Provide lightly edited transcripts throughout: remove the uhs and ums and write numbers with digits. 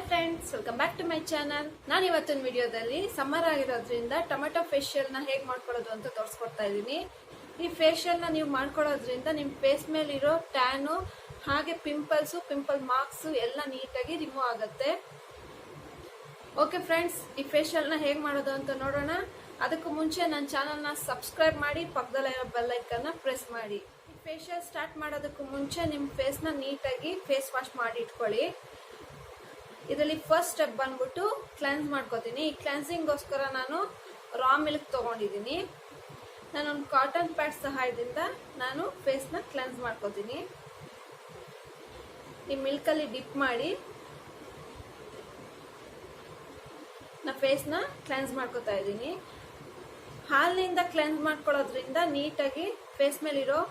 Friends, welcome back to my channel. ನಾನು ಇವತ್ತಿನ ವಿಡಿಯೋದಲ್ಲಿ ಸಮ್ಮರ್ ಆಗಿರೋದ್ರಿಂದ ಟೊಮೆಟೊ ಫೇಶಿಯಲ್ ನ ಹೇಗೆ ಮಾಡ್ಕೊಳ್ಳೋದು ಅಂತ ತೋರಿಸ್ಕೊಡ್ತಾ ಇದ್ದೀನಿ. ಈ ಫೇಶಿಯಲ್ ನ ನೀವು ಮಾಡ್ಕೊಳ್ಳೋದ್ರಿಂದ ನಿಮ್ಮ ಫೇಸ್ ಮೇಲೆ ಇರೋ ಟ್ಯಾನು ಹಾಗೆ ಪಿಂಪಲ್ ಮಾರ್ಕ್ಸ್ ಎಲ್ಲ ನೀಟಾಗಿ ರಿಮೂವ್ ಆಗುತ್ತೆ. ಓಕೆ ಫ್ರೆಂಡ್ಸ್, ಈ ಫೇಶಿಯಲ್ ನ ಹೇಗೆ ಮಾಡೋದು ಅಂತ ನೋಡೋಣ. ಅದಕ್ಕೂ ಮುಂಚೆ ನನ್ನ ಚಾನಲ್ ನ ಸಬ್ಸ್ಕ್ರೈಬ್ ಮಾಡಿ, ಪಕ್ಕದಲ್ಲಿರೋ ಬೆಲ್ ಐಕನ್ ನ ಪ್ರೆಸ್ ಮಾಡಿ. ಈ ಫೇಶಿಯಲ್ ಸ್ಟಾರ್ಟ್ ಮಾಡೋದಕ್ಕೂ ಮುಂಚೆ ನಿಮ್ಮ ಫೇಸ್ ನ ನೀಟಾಗಿ ಫೇಸ್ ವಾಶ್ ಮಾಡಿ ಇಟ್ಕೊಳ್ಳಿ. ಇದರಲ್ಲಿ ಫಸ್ಟ್ ಸ್ಟೆಪ್ ಬಂದ್ಬಿಟ್ಟು ಕ್ಲೆನ್ಸ್ ಮಾಡ್ಕೋತೀನಿ. ಈ ಕ್ಲೆನ್ಸಿಂಗ್ಗೋಸ್ಕರ ನಾನು ರಾ ಮಿಲ್ಕ್ ತಗೊಂಡಿದ್ದೀನಿ. ನಾನೊಂದು ಕಾಟನ್ ಪ್ಯಾಡ್ ಸಹಾಯದಿಂದ ನಾನು ಫೇಸ್ನ ಕ್ಲೆನ್ಸ್ ಮಾಡ್ಕೋತೀನಿ. ಈ ಮಿಲ್ಕಲ್ಲಿ ಡಿಪ್ ಮಾಡಿ ನಾ ಫೇಸ್ನ ಕ್ಲೆನ್ಸ್ ಮಾಡ್ಕೋತಾ ಇದ್ದೀನಿ. ಹಾಲಿನಿಂದ ಕ್ಲೆನ್ಸ್ ಮಾಡ್ಕೊಳ್ಳೋದ್ರಿಂದ ನೀಟಾಗಿ ಫೇಸ್ ಮೇಲಿರೋ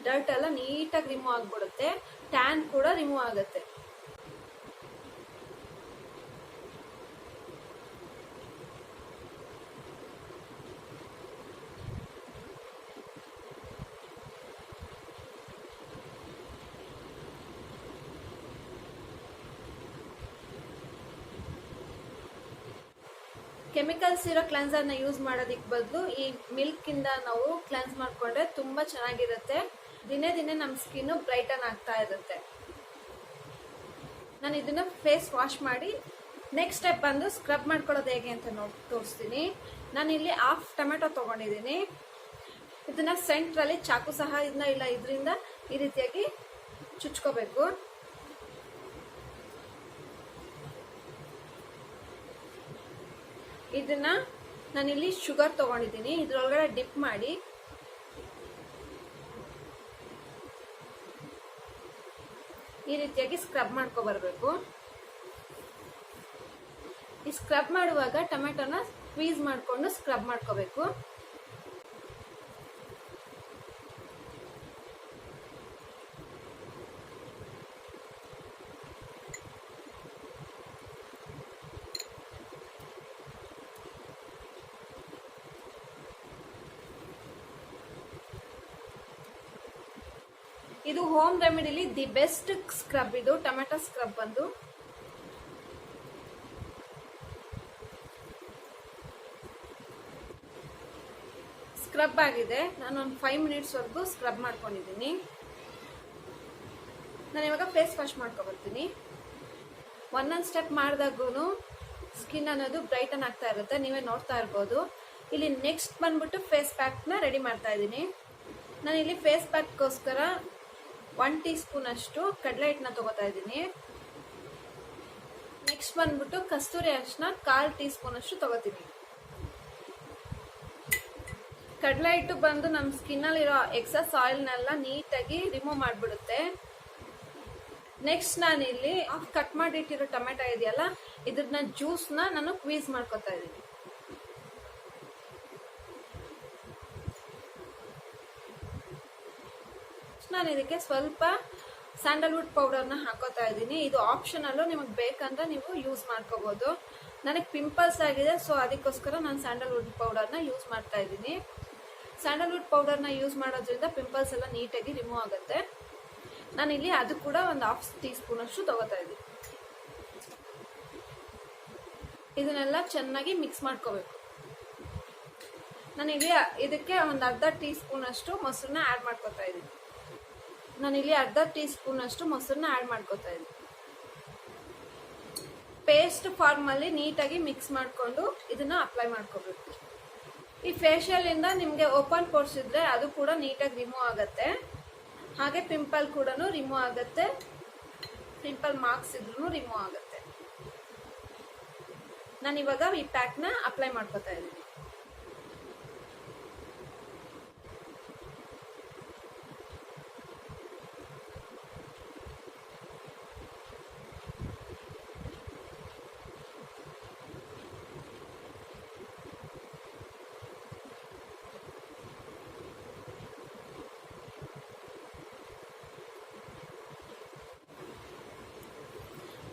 ಡರ್ಟ್ ಎಲ್ಲ ನೀಟಾಗಿ ರಿಮೂವ್ ಆಗ್ಬಿಡುತ್ತೆ. ಟ್ಯಾನ್ ಕೂಡ ರಿಮೂವ್ ಆಗುತ್ತೆ. ಕೆಮಿಕಲ್ಸ್ ಇರೋ ಕ್ಲೆನ್ಸರ್ನ ಯೂಸ್ ಮಾಡೋದಕ್ಕೆ ಬದಲು ಈ ಮಿಲ್ಕ್ ಇಂದ ನಾವು ಕ್ಲೆನ್ಸ್ ಮಾಡ್ಕೊಂಡ್ರೆ ತುಂಬಾ ಚೆನ್ನಾಗಿರುತ್ತೆ. ದಿನೇ ದಿನೇ ನಮ್ಮ ಸ್ಕಿನ್ ಬ್ರೈಟನ್ ಆಗ್ತಾ ಇರುತ್ತೆ. ನಾನು ಇದನ್ನ ಫೇಸ್ ವಾಶ್ ಮಾಡಿ ನೆಕ್ಸ್ಟ್ ಸ್ಟೆಪ್ ಬಂದು ಸ್ಕ್ರಬ್ ಮಾಡ್ಕೊಳ್ಳೋದು ಹೇಗೆ ಅಂತ ತೋರಿಸ್ತೀನಿ. ನಾನು ಇಲ್ಲಿ ಹಾಫ್ ಟೊಮೆಟೊ ತಗೊಂಡಿದ್ದೀನಿ. ಇದನ್ನ ಸೆಂಟ್ರಲ್ಲಿ ಚಾಕು ಸಹಾಯದಿಂದ ಇಲ್ಲ ಇದರಿಂದ ಈ ರೀತಿಯಾಗಿ ಚುಚ್ಕೋಬೇಕು. ಇದನ್ನ ನಾನಿಲ್ಲಿ ಶುಗರ್ ತಗೊಂಡಿದ್ದೀನಿ. ಇದ್ರೊಳಗಡೆ ಡಿಪ್ ಮಾಡಿ ಈ ರೀತಿಯಾಗಿ ಸ್ಕ್ರಬ್ ಮಾಡ್ಕೊಬರ್ಬೇಕು. ಈ ಸ್ಕ್ರಬ್ ಮಾಡುವಾಗ ಟೊಮೆಟೊನ ಸ್ಕ್ವೀಸ್ ಮಾಡ್ಕೊಂಡು ಸ್ಕ್ರಬ್ ಮಾಡ್ಕೋಬೇಕು. ಇದು ಹೋಮ್ ರೆಮಿಡಿಲಿ ದಿ ಬೆಸ್ಟ್ ಸ್ಕ್ರಬ್. ಇದು ಟೊಮೆಟೊ ಸ್ಕ್ರಬ್ ಬಂದು ಸ್ಕ್ರಬ್ ಆಗಿದೆ. ನಾನು ಒಂದು 5 ಮಿನಿಟ್ಸ್ ವರೆಗೂ ಸ್ಕ್ರಬ್ ಮಾಡ್ಕೊಂಡಿದ್ದೀನಿ. ನಾನು ಇವಾಗ ಫೇಸ್ ವಾಶ್ ಮಾಡ್ಕೊಬರ್ತೀನಿ. ಒಂದೊಂದು ಸ್ಟೆಪ್ ಮಾಡಿದಾಗೂ ಸ್ಕಿನ್ ಅನ್ನೋದು ಬ್ರೈಟನ್ ಆಗ್ತಾ ಇರುತ್ತೆ. ನೀವೇ ನೋಡ್ತಾ ಇರ್ಬೋದು. ಇಲ್ಲಿ ನೆಕ್ಸ್ಟ್ ಬಂದ್ಬಿಟ್ಟು ಫೇಸ್ ಪ್ಯಾಕ್ನ ರೆಡಿ ಮಾಡ್ತಾ ಇದ್ದೀನಿ. ನಾನು ಇಲ್ಲಿ ಫೇಸ್ ಪ್ಯಾಕ್ಗೋಸ್ಕರ 1 ಟೀ ಸ್ಪೂನ್ ಅಷ್ಟು ಕಡಲೆ ಹಿಟ್ಟನ್ನ ತಗೋತಾ ಇದ್ದೀನಿ. ನೆಕ್ಸ್ಟ್ ಬಂದ್ಬಿಟ್ಟು ಕಸ್ತೂರಿ ಅರಿಶಿನ 1/4 ಟೀ ಸ್ಪೂನ್ ಅಷ್ಟು ತಗೋತೀನಿ. ಕಡಲೆ ಹಿಟ್ಟು ಬಂದು ನಮ್ಮ ಸ್ಕಿನ್ ಅಲ್ಲಿ ಇರೋ ಎಕ್ಸಸ್ ಆಯಿಲ್ನೆಲ್ಲ ನೀಟಾಗಿ ರಿಮೂವ್ ಮಾಡಿಬಿಡುತ್ತೆ. ನೆಕ್ಸ್ಟ್ ನಾನು ಇಲ್ಲಿ ಕಟ್ ಮಾಡಿಟ್ಟಿರೋ ಟೊಮೆಟೊ ಇದೆಯಲ್ಲ, ಇದ್ರನ್ನ ಜ್ಯೂಸ್ನ ನಾನು ಕ್ವೀಸ್ ಮಾಡ್ಕೊತಾ ಇದ್ದೀನಿ. ನಾನು ಇದಕ್ಕೆ ಸ್ವಲ್ಪ ಸ್ಯಾಂಡಲ್ವುಡ್ ಪೌಡರ್ನ ಹಾಕೋತಾ ಇದ್ದೀನಿ. ಇದು ಆಪ್ಷನಲ್ಲು, ನಿಮಗೆ ಬೇಕಂದ್ರೆ ನೀವು ಯೂಸ್ ಮಾಡ್ಕೋಬಹುದು. ನನಗೆ ಪಿಂಪಲ್ಸ್ ಆಗಿದೆ, ಸೊ ಅದಕ್ಕೋಸ್ಕರ ನಾನು ಸ್ಯಾಂಡಲ್ವುಡ್ ಪೌಡರ್ನ ಯೂಸ್ ಮಾಡ್ತಾ ಇದ್ದೀನಿ. ಸ್ಯಾಂಡಲ್ವುಡ್ ಪೌಡರ್ನ ಯೂಸ್ ಮಾಡೋದ್ರಿಂದ ಪಿಂಪಲ್ಸ್ ಎಲ್ಲ ನೀಟಾಗಿ ರಿಮೂವ್ ಆಗುತ್ತೆ. ನಾನಿಲ್ಲಿ ಅದು ಕೂಡ ಒಂದು 1/2 ಟೀ ಸ್ಪೂನ್ ಅಷ್ಟು ತಗೋತಾ ಇದ್ದೀನಿ. ಇದನ್ನೆಲ್ಲ ಚೆನ್ನಾಗಿ ಮಿಕ್ಸ್ ಮಾಡ್ಕೋಬೇಕು. ನಾನಿಲ್ಲಿ ಇದಕ್ಕೆ ಒಂದು 1/2 ಟೀ ಸ್ಪೂನ್ ಅಷ್ಟು ಮೊಸರನ್ನ ಆ್ಯಡ್ ಮಾಡ್ಕೋತಾ ಇದ್ದೀನಿ. ನಾನಿಲ್ಲಿ 1/2 ಟೀ ಸ್ಪೂನ್ ಅಷ್ಟು ಮೊಸರನ್ನ ಆ್ಯಡ್ ಮಾಡ್ಕೋತಾ ಇದ್ದೀನಿ. ಪೇಸ್ಟ್ ಫಾರ್ಮ್ ಅಲ್ಲಿ ನೀಟಾಗಿ ಮಿಕ್ಸ್ ಮಾಡಿಕೊಂಡು ಇದನ್ನ ಅಪ್ಲೈ ಮಾಡ್ಕೋಬೇಕು. ಈ ಫೇಶಿಯಲ್ ಇಂದ ನಿಮಗೆ ಓಪನ್ ಪೋರ್ಸ್ ಇದ್ರೆ ಅದು ಕೂಡ ನೀಟಾಗಿ ರಿಮೂವ್ ಆಗುತ್ತೆ. ಹಾಗೆ ಪಿಂಪಲ್ ಕೂಡ ರಿಮೂವ್ ಆಗುತ್ತೆ. ಪಿಂಪಲ್ ಮಾರ್ಕ್ಸ್ ಇದ್ರೂ ರಿಮೂವ್ ಆಗುತ್ತೆ. ನಾನು ಇವಾಗ ಈ ಪ್ಯಾಕ್ನ ಅಪ್ಲೈ ಮಾಡ್ಕೋತಾ ಇದ್ದೀನಿ.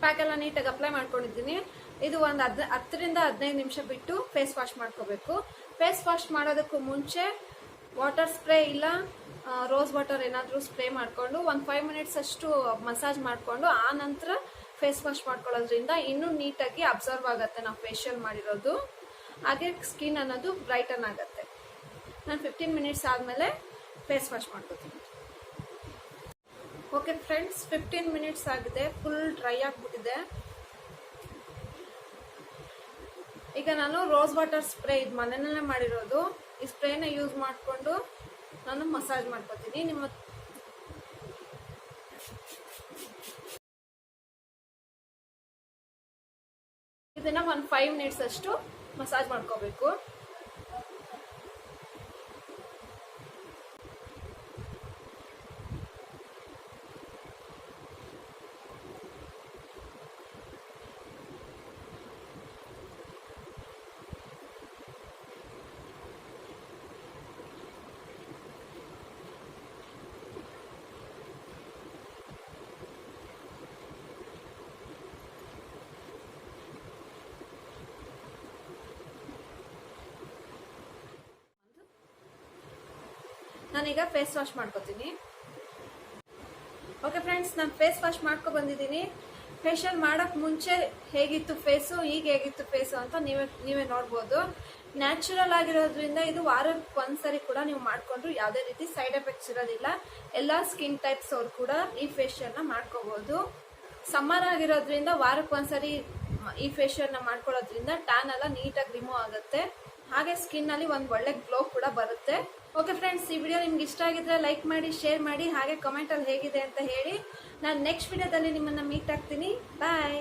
ಪ್ಯಾಕ್ ಎಲ್ಲ ನೀಟಾಗಿ ಅಪ್ಲೈ ಮಾಡ್ಕೊಂಡಿದ್ದೀನಿ. ಇದು ಒಂದು 10 ರಿಂದ 15 ನಿಮಿಷ ಬಿಟ್ಟು ಫೇಸ್ ವಾಶ್ ಮಾಡ್ಕೋಬೇಕು. ಫೇಸ್ ವಾಶ್ ಮಾಡೋದಕ್ಕೂ ಮುಂಚೆ ವಾಟರ್ ಸ್ಪ್ರೇ ಇಲ್ಲ ರೋಸ್ ವಾಟರ್ ಏನಾದರೂ ಸ್ಪ್ರೇ ಮಾಡಿಕೊಂಡು ಒಂದು 5 ಮಿನಿಟ್ಸ್ ಅಷ್ಟು ಮಸಾಜ್ ಮಾಡಿಕೊಂಡು ಆ ನಂತರ ಫೇಸ್ ವಾಶ್ ಮಾಡ್ಕೊಳ್ಳೋದ್ರಿಂದ ಇನ್ನೂ ನೀಟಾಗಿ ಅಬ್ಸರ್ವ್ ಆಗುತ್ತೆ ನಾವು ಫೇಶಿಯಲ್ ಮಾಡಿರೋದು. ಹಾಗೆ ಸ್ಕಿನ್ ಅನ್ನೋದು ಬ್ರೈಟನ್ ಆಗುತ್ತೆ. ನಾನು 15 ಮಿನಿಟ್ಸ್ ಆದಮೇಲೆ ಫೇಸ್ ವಾಶ್ ಮಾಡ್ಕೋತೀನಿ. ಓಕೆ ಫ್ರೆಂಡ್ಸ್, 15 ಮಿನಿಟ್ಸ್ ಆಗಿದೆ, ಫುಲ್ ಡ್ರೈ ಆಗಿಬಿಟ್ಟಿದೆ. ಈಗ ನಾನು ರೋಸ್ ವಾಟರ್ ಸ್ಪ್ರೇ ಇದು ಮನೆಯಲ್ಲೇ ಮಾಡಿರೋದು, ಈ ಸ್ಪ್ರೇನ ಯೂಸ್ ಮಾಡಿಕೊಂಡು ನಾನು ಮಸಾಜ್ ಮಾಡ್ಕೋತೀನಿ. ಇದನ್ನ ಒಂದು 5 ಮಿನಿಟ್ಸ್ ಅಷ್ಟು ಮಸಾಜ್ ಮಾಡ್ಕೋಬೇಕು. ನಾನೀಗ ಫೇಸ್ ವಾಶ್ ಮಾಡ್ಕೋತೀನಿ. ಓಕೆ ಫ್ರೆಂಡ್ಸ್, ನಾನು ಫೇಸ್ ವಾಶ್ ಮಾಡ್ಕೊ ಬಂದಿದ್ದೀನಿ. ಫೇಶಿಯಲ್ ಮಾಡೋಕ್ಕೆ ಮುಂಚೆ ಹೇಗಿತ್ತು ಫೇಸು, ಈಗ ಹೇಗಿತ್ತು ಫೇಸು ಅಂತ ನೀವೇ ನೋಡ್ಬೋದು. ನ್ಯಾಚುರಲ್ ಆಗಿರೋದ್ರಿಂದ ಇದು ವಾರಕ್ಕೆ ಒಂದ್ಸರಿ ಕೂಡ ನೀವು ಮಾಡಿಕೊಂಡ್ರು ಯಾವುದೇ ರೀತಿ ಸೈಡ್ ಎಫೆಕ್ಟ್ಸ್ ಇರೋದಿಲ್ಲ. ಎಲ್ಲ ಸ್ಕಿನ್ ಟೈಪ್ಸ್ ಅವ್ರು ಕೂಡ ಈ ಫೇಶಿಯಲ್ನ ಮಾಡ್ಕೋಬಹುದು. ಸಮ್ಮರ್ ಆಗಿರೋದ್ರಿಂದ ವಾರಕ್ಕೆ ಒಂದ್ಸರಿ ಈ ಫೇಶಿಯಲ್ನ ಮಾಡ್ಕೊಳ್ಳೋದ್ರಿಂದ ಟ್ಯಾನ್ ಎಲ್ಲ ನೀಟಾಗಿ ರಿಮೂವ್ ಆಗುತ್ತೆ. ಹಾಗೆ ಸ್ಕಿನ್ ಅಲ್ಲಿ ಒಂದು ಒಳ್ಳೆ ಗ್ಲೋ ಕೂಡ ಬರುತ್ತೆ. ಓಕೆ ಫ್ರೆಂಡ್ಸ್, ಈ ವಿಡಿಯೋ ನಿಮ್ಗೆ ಇಷ್ಟ ಆಗಿದ್ರೆ ಲೈಕ್ ಮಾಡಿ, ಶೇರ್ ಮಾಡಿ, ಹಾಗೆ ಕಮೆಂಟ್ ಅಲ್ಲಿ ಹೇಗಿದೆ ಅಂತ ಹೇಳಿ. ನಾನು ನೆಕ್ಸ್ಟ್ ವಿಡಿಯೋದಲ್ಲಿ ನಿಮ್ಮನ್ನ ಮೀಟ್ ಆಗ್ತೀನಿ. ಬಾಯ್.